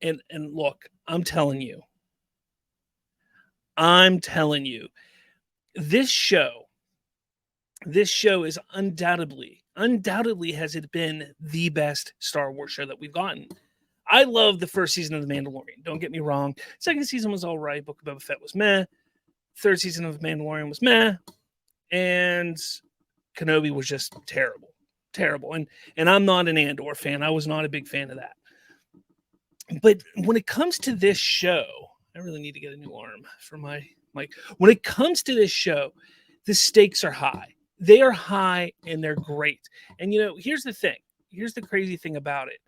And look, I'm telling you, this show is undoubtedly has it been the best Star Wars show that we've gotten. I love the first season of The Mandalorian. Don't get me wrong. Second season was all right. Book of Boba Fett was meh. Third season of The Mandalorian was meh. And Kenobi was just terrible. And I'm not an Andor fan. I was not a big fan of that. But when it comes to this show, I really need to get a new arm for my mic. When it comes to this show, the stakes are high. They are high and they're great. And here's the thing. Here's the crazy thing about it.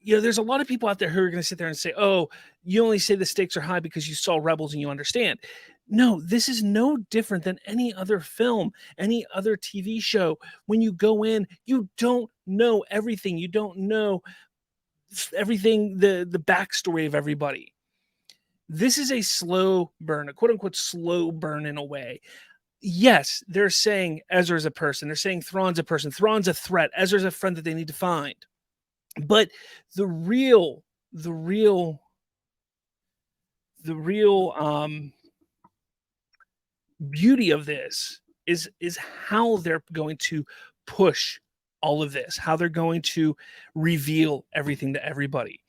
There's a lot of people out there who are going to sit there and say, "Oh, you only say the stakes are high because you saw Rebels and you understand." No, this is no different than any other film, any other TV show. When you go in, you don't know everything. You don't know everything, the backstory of everybody. This is a slow burn, a quote-unquote slow burn in a way. Yes, they're saying Ezra's a person. They're saying Thrawn's a person. Thrawn's a threat. Ezra's a friend that they need to find. But the real beauty of this is how they're going to push all of this, how they're going to reveal everything to everybody.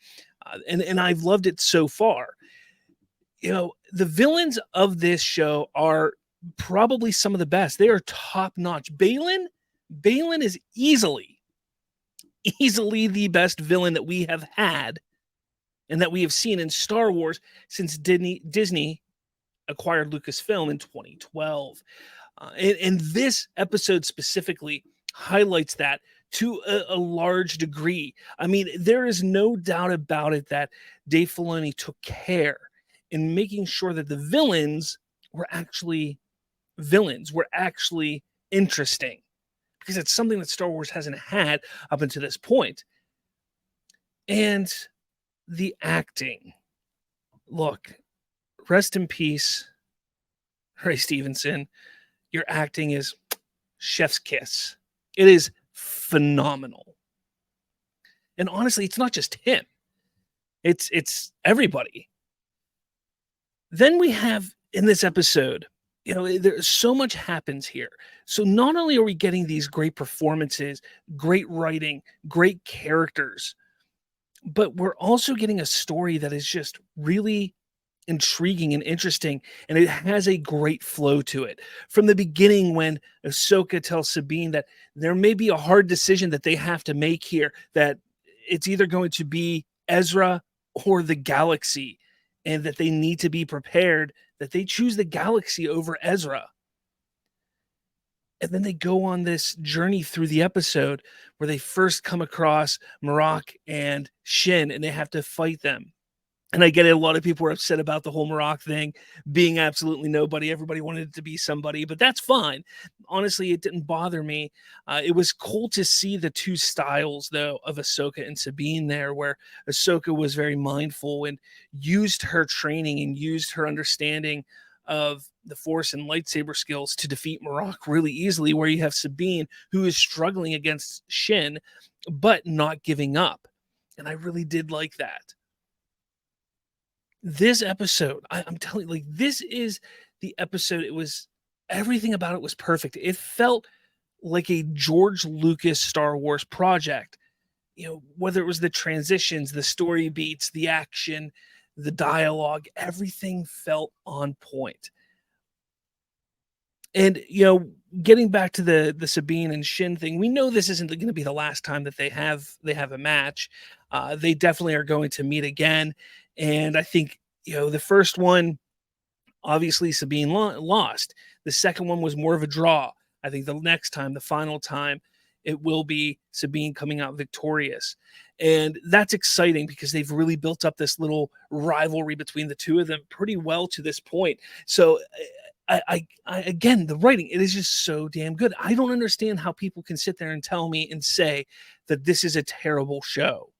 And I've loved it so far. The villains of this show are probably some of the best. They are top notch. Balin is easily the best villain that we have had and that we have seen in Star Wars since Disney acquired Lucasfilm in 2012. And this episode specifically highlights that to a large degree. I mean, there is no doubt about it that Dave Filoni took care in making sure that the villains were actually interesting, because it's something that Star Wars hasn't had up until this point. And the acting. Look, rest in peace, Ray Stevenson. Your acting is chef's kiss. It is phenomenal. And honestly, it's not just him. It's everybody. Then we have in this episode, there's so much happens here. So not only are we getting these great performances, great writing, great characters, but we're also getting a story that is just really intriguing and interesting, and it has a great flow to it. From the beginning, when Ahsoka tells Sabine that there may be a hard decision that they have to make here, that it's either going to be Ezra or the galaxy, and that they need to be prepared, that they choose the galaxy over Ezra. And then they go on this journey through the episode where they first come across Marok and Shin, and they have to fight them. And I get it, a lot of people were upset about the whole Marok thing being absolutely nobody. Everybody wanted it to be somebody, but that's fine. Honestly, it didn't bother me. It was cool to see the two styles, though, of Ahsoka and Sabine there, where Ahsoka was very mindful and used her training and used her understanding of the Force and lightsaber skills to defeat Marok really easily, where you have Sabine, who is struggling against Shin, but not giving up. And I really did like that. This episode, I'm telling you, this is the episode. Everything about it was perfect. It felt like a George Lucas Star Wars project. Whether it was the transitions, the story beats, the action, the dialogue, everything felt on point. And, getting back to the Sabine and Shin thing, we know this isn't going to be the last time that they have a match. They definitely are going to meet again. And I think, the first one, obviously Sabine lost. The second one was more of a draw. I think the next time, the final time, it will be Sabine coming out victorious. And that's exciting because they've really built up this little rivalry between the two of them pretty well to this point. So I again, the writing, it is just so damn good. I don't understand how people can sit there and tell me and say that this is a terrible show.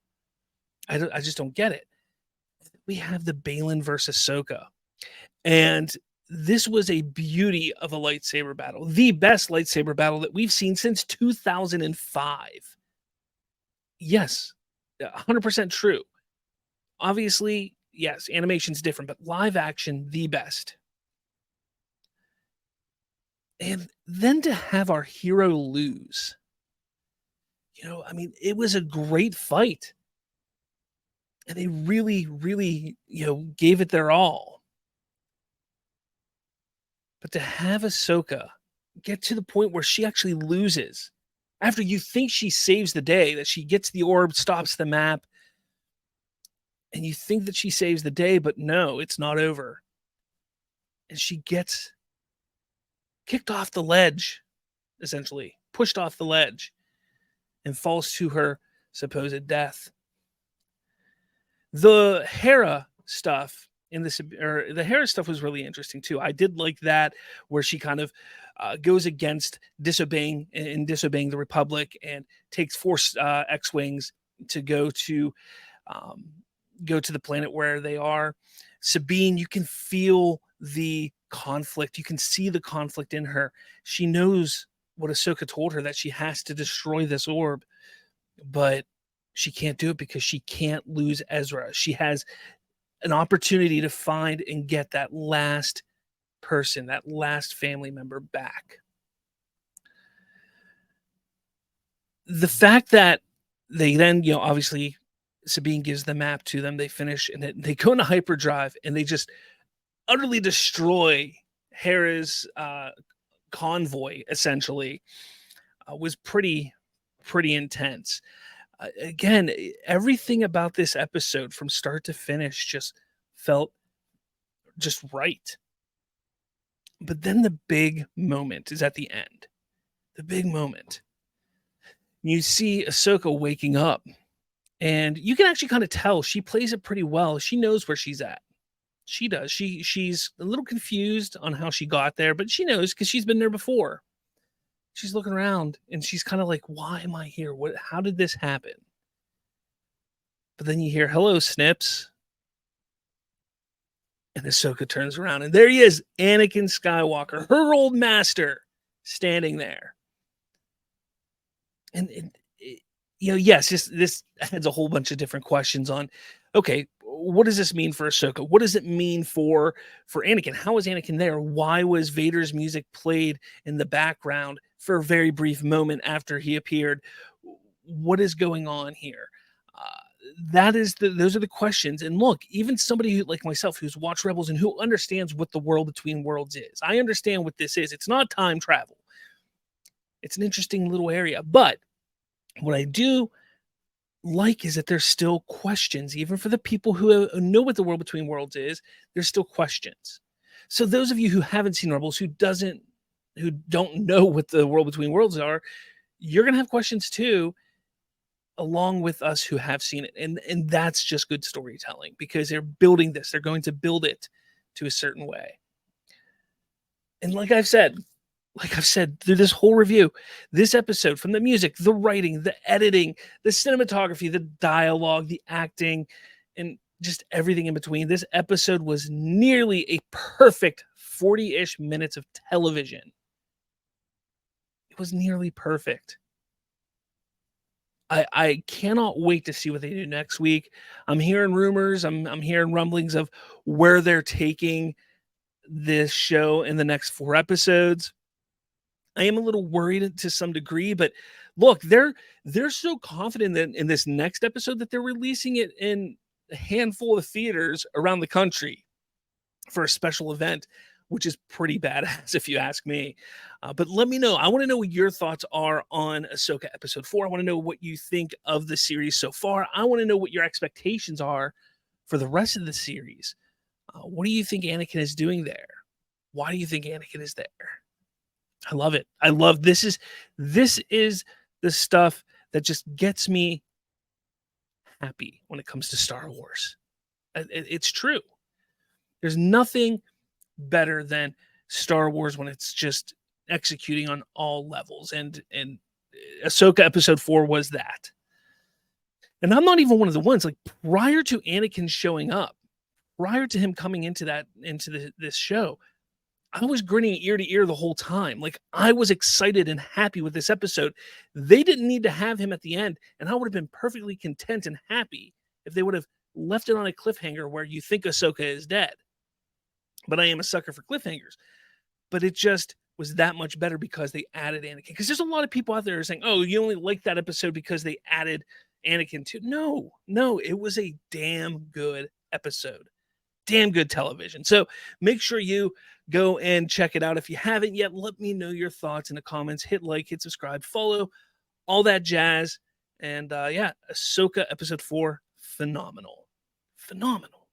I just don't get it. We have the Balin versus Ahsoka. And this was a beauty of a lightsaber battle. The best lightsaber battle that we've seen since 2005. Yes, 100% true. Obviously, yes, animation's different, but live action, the best. And then to have our hero lose, I mean, it was a great fight. And they really, really, gave it their all. But to have Ahsoka get to the point where she actually loses after you think she saves the day, that she gets the orb, stops the map, and you think that she saves the day, but no, it's not over. And she gets kicked off the ledge, essentially, pushed off the ledge, and falls to her supposed death. The Hera stuff the Hera stuff was really interesting too. I did like that, where she kind of goes against disobeying the Republic and takes Force X-wings to go to the planet where they are. Sabine, you can feel the conflict. You can see the conflict in her. She knows what Ahsoka told her, that she has to destroy this orb, but she can't do it because she can't lose Ezra. She has an opportunity to find and get that last person, that last family member back. The fact that they then, obviously Sabine gives the map to them, they finish, and they go into hyperdrive, and they just utterly destroy Hera's convoy, essentially, was pretty intense. Again, everything about this episode from start to finish just felt just right. But then the big moment is at the end. The big moment. You see Ahsoka waking up, and you can actually kind of tell she plays it pretty well. She knows where she's at. She does. She's a little confused on how she got there, but she knows because she's been there before. She's looking around and she's kind of like, why am I here? How did this happen? But then you hear, hello, Snips. And Ahsoka turns around, and there he is, Anakin Skywalker, her old master, standing there. And yes, this adds a whole bunch of different questions on, okay, what does this mean for Ahsoka? What does it mean for Anakin? How is Anakin there? Why was Vader's music played in the background for a very brief moment after he appeared? What is going on here? Those are the questions. And look, even somebody like myself who's watched Rebels and who understands what the world between worlds is, I understand what this is. It's not time travel. It's an interesting little area. But what I do like is that there's still questions, even for the people who know what the world between worlds is. There's still questions. So those of you who haven't seen Rebels, who don't know what the world between worlds are, you're gonna have questions too, along with us who have seen it. And that's just good storytelling, because they're building this. They're going to build it to a certain way. And like I've said through this whole review, this episode, from the music, the writing, the editing, the cinematography, the dialogue, the acting, and just everything in between, this episode was nearly a perfect 40-ish minutes of television. It was nearly perfect. I cannot wait to see what they do next week. I'm hearing rumors. I'm hearing rumblings of where they're taking this show in the next 4 episodes. I am a little worried to some degree, but look, they're so confident in this next episode that they're releasing it in a handful of theaters around the country for a special event, which is pretty badass if you ask me. But let me know. I want to know what your thoughts are on Ahsoka episode 4. I want to know what you think of the series so far. I want to know what your expectations are for the rest of the series. What do you think Anakin is doing there? Why do you think Anakin is there? I love it. This is the stuff that just gets me happy when it comes to Star Wars. It's true. There's nothing better than Star Wars when it's just executing on all levels. And Ahsoka episode 4 was that. And I'm not even one of the ones, like, prior to Anakin showing up, prior to him coming into this show, I was grinning ear to ear the whole time. Like, I was excited and happy with this episode. They didn't need to have him at the end, and I would have been perfectly content and happy if they would have left it on a cliffhanger where you think Ahsoka is dead. But I am a sucker for cliffhangers. But it just was that much better because they added Anakin. Because there's a lot of people out there saying, "Oh, you only like that episode because they added Anakin too." No, it was a damn good episode. Damn good television. So make sure you go and check it out. If you haven't yet, let me know your thoughts in the comments. Hit like, hit subscribe, follow, all that jazz. And yeah, Ahsoka episode 4, phenomenal. Phenomenal.